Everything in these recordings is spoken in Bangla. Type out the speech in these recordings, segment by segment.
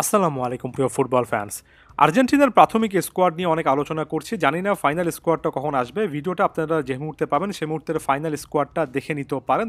আসসালামু আলাইকুম প্রিয় ফুটবল ফ্যান্স। আর্জেন্টিনার প্রাথমিক স্কোয়াড নিয়ে অনেক আলোচনা করছি। জানি না ফাইনাল স্কোয়াডটা কখন আসবে। ভিডিওটা আপনারা যে মুহূর্তে পাবেন সেই মুহূর্তের ফাইনাল স্কোয়াডটা দেখে নিতেও পারেন।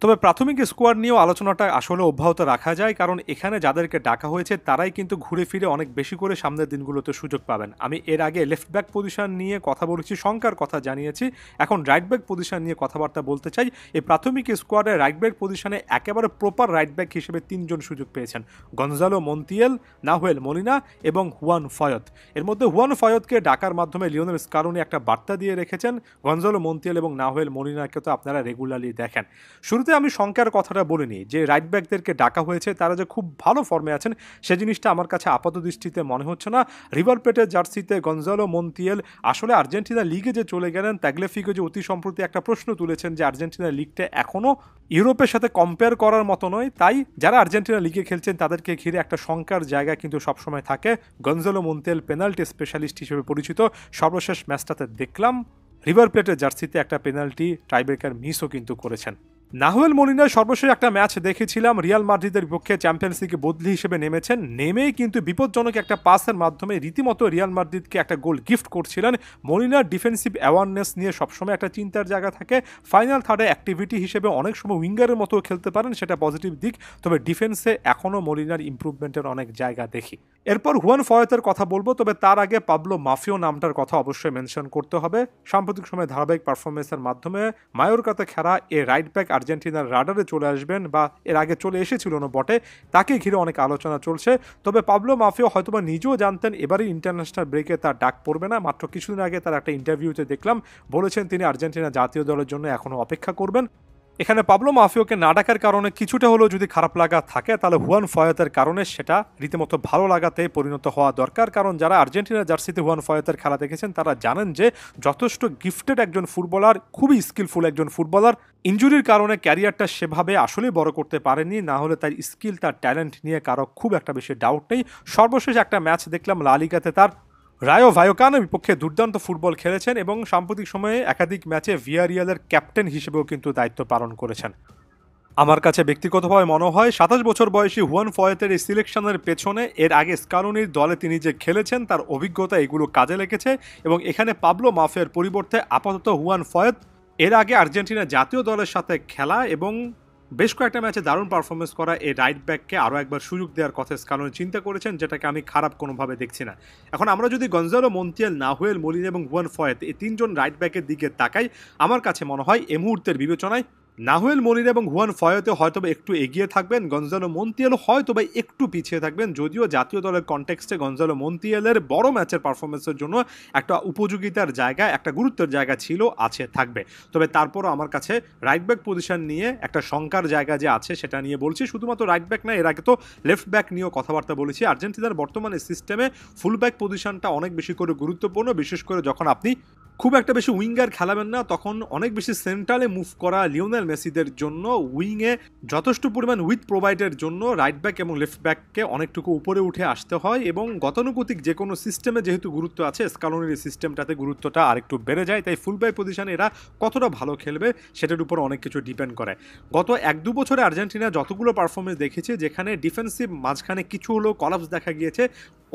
তবে প্রাথমিক স্কোয়াড নিয়েও আলোচনাটা আসলে অব্যাহত রাখা যায়, কারণ এখানে যাদেরকে ডাকা হয়েছে তারাই কিন্তু ঘুরে ফিরে অনেক বেশি করে সামনের দিনগুলোতে সুযোগ পাবেন। আমি এর আগে লেফট ব্যাক পজিশন নিয়ে কথা বলেছি, শঙ্কার কথা জানিয়েছি। এখন রাইট ব্যাক পজিশন নিয়ে কথাবার্তা বলতে চাই। এই প্রাথমিক স্কোয়াডে রাইট ব্যাক পজিশনে একেবারে প্রপার রাইট ব্যাক হিসেবে তিনজন সুযোগ পেয়েছেন: গনজালো মন্তিয়াল, নাহুয়েল মলিনা এবং হুয়ান ফয়ত। এর মধ্যে হুয়ান ফয়তকে ডাকার মাধ্যমে লিওনেল স্কালোনি একটা বার্তা দিয়ে রেখেছেন। গনজালো মন্তিয়াল এবং নাহুয়েল মলিনাকে তো আপনারা রেগুলারলি দেখেন। শুরুতে আমি শঙ্কার কথাটা বলিনি যে রাইট ব্যাকদেরকে ডাকা হয়েছে তারা যে খুব ভালো ফর্মে আছেন সে জিনিসটা আমার কাছে আপাত দৃষ্টিতে মনে হচ্ছে না। রিভার প্লেটের জার্সিতে গনজালো মন্তিয়াল আসলে আর্জেন্টিনা লিগে যে চলে গেলেন, তাগলেফিগো যে অতি সম্প্রতি একটা প্রশ্ন তুলেছেন যে আর্জেন্টিনা লিগটা এখনও ইউরোপের সাথে কম্পেয়ার করার মতো নয়, তাই যারা আর্জেন্টিনা লিগে খেলছেন তাদেরকে ঘিরে একটা শঙ্কার জায়গা কিন্তু সবসময় থাকে। গনজালো মন্তিয়াল পেনাল্টি স্পেশালিস্ট হিসেবে পরিচিত। সর্বশেষ ম্যাচটাতে দেখলাম রিভার প্লেটের জার্সিতে একটা পেনাল্টি টাইব্রেকার মিসও কিন্তু করেছেন। নাহুয়েল মলিনার সর্বশেষ একটা ম্যাচ দেখেছিলাম, রিয়াল মাদ্রিদের বিপক্ষে চ্যাম্পিয়ন্স লিগে বদলি হিসেবে নেমেছেন। নেমেই কিন্তু বিপজ্জনক একটা পাসের মাধ্যমে রীতিমতো রিয়াল মাদ্রিদকে একটা গোল গিফট করছিলেন। মলিনার ডিফেন্সিভ অ্যাওয়ারনেস নিয়ে সবসময় একটা চিন্তার জায়গা থাকে। ফাইনাল থার্ডে অ্যাক্টিভিটি হিসেবে অনেক সময় উইঙ্গারের মতো খেলতে পারেন, সেটা পজিটিভ দিক। তবে ডিফেন্সে এখনও মলিনার ইম্প্রুভমেন্টের অনেক জায়গা দেখি। এরপর হুয়ান ফয়েতের কথা বলবো, তবে তার আগে পাবলো মাফিও নামটার কথা অবশ্যই মেনশন করতে হবে। সাম্প্রতিক সময়ে ধারাবাহিক পারফরমেন্সের মাধ্যমে মায়োরকাতে খেলা এ রাইট ব্যাক আর্জেন্টিনার রাডারে চলে আসবেন, বা এর আগে চলে এসেছিল না বটে। তাকে ঘিরে অনেক আলোচনা চলছে। তবে পাবলো মাফিও হয়তোবা নিজেও জানতেন এবারই ইন্টারন্যাশনাল ব্রেকে তার ডাক পড়বে না। মাত্র কিছুদিন আগে তার একটা ইন্টারভিউতে দেখলাম বলেছেন তিনি আর্জেন্টিনা জাতীয় দলের জন্য এখনও অপেক্ষা করবেন। এখানে পাবলো মাফিওকে না ডাকার কারণে কিছুটা হলেও যদি খারাপ লাগা থাকে, তাহলে হুয়ান ফয়েতের কারণে সেটা রীতিমতো ভালো লাগাতে পরিণত হওয়া দরকার। কারণ যারা আর্জেন্টিনার জার্সিতে হুয়ান ফয়েতের খেলা দেখেছেন তারা জানেন যে যথেষ্ট গিফটেড একজন ফুটবলার, খুবই স্কিলফুল একজন ফুটবলার। ইনজুরির কারণে ক্যারিয়ারটা সেভাবে আসলেই বড় করতে পারেনি, না হলে তার স্কিল, তার ট্যালেন্ট নিয়ে কারো খুব একটা বেশি ডাউট নেই। সর্বশেষ একটা ম্যাচ দেখলাম লা লিগাতে, তার রায়ো ভায়োকানোর বিপক্ষে দুর্দান্ত ফুটবল খেলেছেন এবং সাম্প্রতিক সময়ে একাধিক ম্যাচে ভিয়ারিয়ালের ক্যাপ্টেন হিসেবেও কিন্তু দায়িত্ব পালন করেছেন। আমার কাছে ব্যক্তিগতভাবে মনে হয় 27 বছর বয়সী হুয়ান ফয়েতের এই সিলেকশনের পেছনে এর আগে স্কালোনির দলে তিনি যে খেলেছেন তার অভিজ্ঞতা এগুলো কাজে লেগেছে, এবং এখানে পাবলো মাফিয়ার পরিবর্তে আপাতত হুয়ান ফয়েত এর আগে আর্জেন্টিনা জাতীয় দলের সাথে খেলা এবং বেশ কয়েকটা ম্যাচে দারুণ পারফরমেন্স করা এই রাইট ব্যাককে আরও একবার সুযোগ দেওয়ার কথা স্কালোনি চিন্তা করেছেন, যেটাকে আমি খারাপ কোনোভাবে দেখছি না। এখন আমরা যদি গনজালো মন্তিয়াল, নাহুয়েল মলিনা এবং হুয়ান ফয়েত এই তিনজন রাইট ব্যাকের দিকে তাকাই, আমার কাছে মনে হয় এই মুহূর্তের বিবেচনায় নাহুয়েল মলিনা এবং হুয়ান ফয়েতে হয়তোবা একটু এগিয়ে থাকবেন, গনজালো মন্তিয়াল হয়তোবা একটু পিছিয়ে থাকবেন। যদিও জাতীয় দলের কনটেক্সটে গনজালো মন্তিয়ালের বড় ম্যাচের পারফরমেন্সের জন্য একটা উপযোগিতার জায়গা, একটা গুরুত্বের জায়গা ছিল, আছে, থাকবে। তবে তারপরও আমার কাছে রাইট ব্যাক পজিশন নিয়ে একটা শঙ্কার জায়গা যে আছে সেটা নিয়ে বলছি। শুধুমাত্র রাইট ব্যাক না, এর আগে তো লেফট ব্যাক নিয়েও কথাবার্তা বলেছি। আর্জেন্টিনার বর্তমানে সিস্টেমে ফুল ব্যাক পজিশনটা অনেক বেশি করে গুরুত্বপূর্ণ, বিশেষ করে যখন আপনি খুব একটা বেশি উইঙ্গার খেলাবেন না, তখন অনেক বেশি সেন্ট্রালে মুভ করা লিওনেল মেসিদের জন্য উইংয়ে যথেষ্ট পরিমাণ উইথ প্রোভাইডের জন্য রাইট ব্যাক এবং লেফট ব্যাককে অনেকটুকু উপরে উঠে আসতে হয়, এবং গতানুগতিক যে কোনো সিস্টেমে যেহেতু গুরুত্ব আছে, স্কালোনির সিস্টেমটাতে গুরুত্বটা আরেকটু বেড়ে যায়। তাই ফুল ব্যাক পজিশনে এরা কতটা ভালো খেলবে সেটার উপর অনেক কিছু ডিপেন্ড করে। গত 1-2 বছরে আর্জেন্টিনা যতগুলো পারফরমেন্স দেখেছে যেখানে ডিফেন্সিভ মাঝখানে কিছু হলেও কলাপস দেখা গিয়েছে,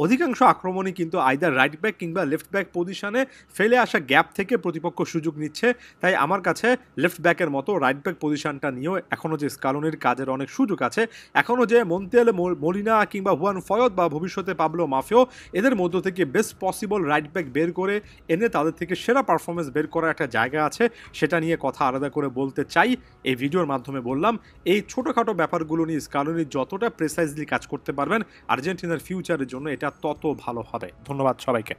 অধিকাংশ আক্রমণই কিন্তু আইদার রাইট ব্যাক কিংবা লেফট ব্যাক পজিশনে ফেলে আসা গ্যাপ থেকে প্রতিপক্ষ সুযোগ নিচ্ছে। তাই আমার কাছে লেফট ব্যাকের মতো রাইট ব্যাক পজিশনটা নিয়েও এখনও যে স্কালোনির কাজের অনেক সুযোগ আছে, এখনও যে মন্তিয়াল, মলিনা কিংবা হুয়ান ফয়েত বা ভবিষ্যতে পাবলো মাফিও, এদের মধ্য থেকে বেস্ট পসিবল রাইট ব্যাক বের করে এনে তাদের থেকে সেরা পারফরমেন্স বের করার একটা জায়গা আছে, সেটা নিয়ে কথা আলাদা করে বলতে চাই। এই ভিডিওর মাধ্যমে বললাম এই ছোটোখাটো ব্যাপারগুলো নিয়ে স্কালোনি যতটা প্রেসাইজলি কাজ করতে পারবেন আর্জেন্টিনার ফিউচারের জন্য এটা তত ভালো হবে। ধন্যবাদ সবাইকে।